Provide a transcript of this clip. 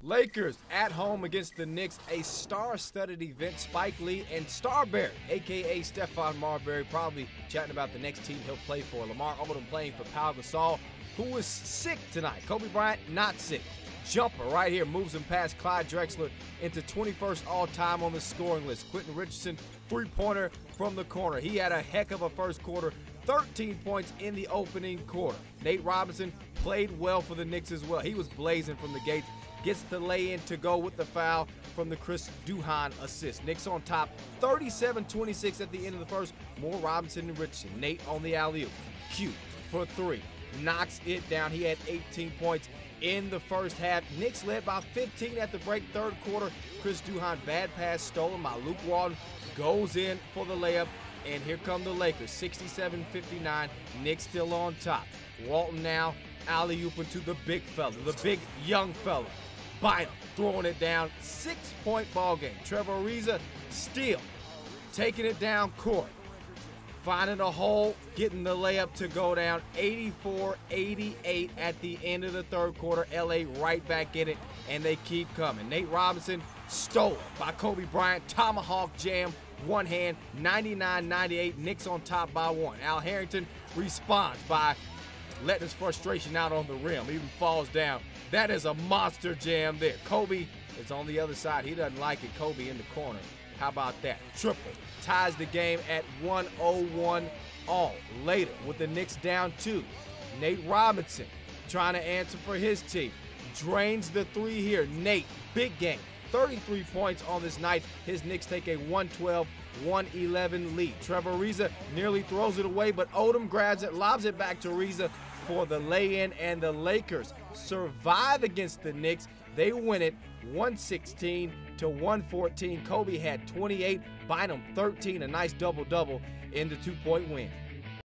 Lakers at home against the Knicks, a star-studded event. Spike Lee and Starberry, a.k.a. Stephon Marbury, probably chatting about the next team he'll play for. Lamar Odom playing for Pau Gasol, who is sick tonight. Kobe Bryant, not sick. Jumper right here moves him past Clyde Drexler into 21st all-time on the scoring list. Quentin Richardson, three-pointer from the corner. He had a heck of a first quarter, 13 points in the opening quarter. Nate Robinson played well for the Knicks as well. He was blazing from the gates. Gets the lay-in to go with the foul from the Chris Duhon assist. Knicks on top, 37-26 at the end of the first. More Robinson and Richardson. Nate on the alley-oop. Q for three. Knocks it down. He had 18 points in the first half. Knicks led by 15 at the break, third quarter. Chris Duhon, bad pass stolen by Luke Walton, goes in for the layup. And here come the Lakers, 67-59. Knicks still on top. Walton now alley-ooping to the big fella, the big young fella. Bynum throwing it down, 6-point ball game. Trevor Ariza still taking it down court, finding a hole, getting the layup to go down, 84-88 at the end of the third quarter. LA right back in it, and they keep coming. Nate Robinson stolen by Kobe Bryant, tomahawk jam, one hand, 99-98. Knicks on top by one. Al Harrington responds by letting his frustration out on the rim, even falls down. That is a monster jam there. Kobe is on the other side. He doesn't like it. Kobe in the corner. How about that? Triple. Ties the game at 101 all. Later, with the Knicks down 2, Nate Robinson trying to answer for his team. Drains the three here. Nate, big game. 33 points on this night. His Knicks take a 112-111 lead. Trevor Ariza nearly throws it away, but Odom grabs it, lobs it back to Ariza for the lay-in, and the Lakers survive against the Knicks. They win it 116-114. Kobe had 28, Bynum 13, a nice double-double in the 2-point win.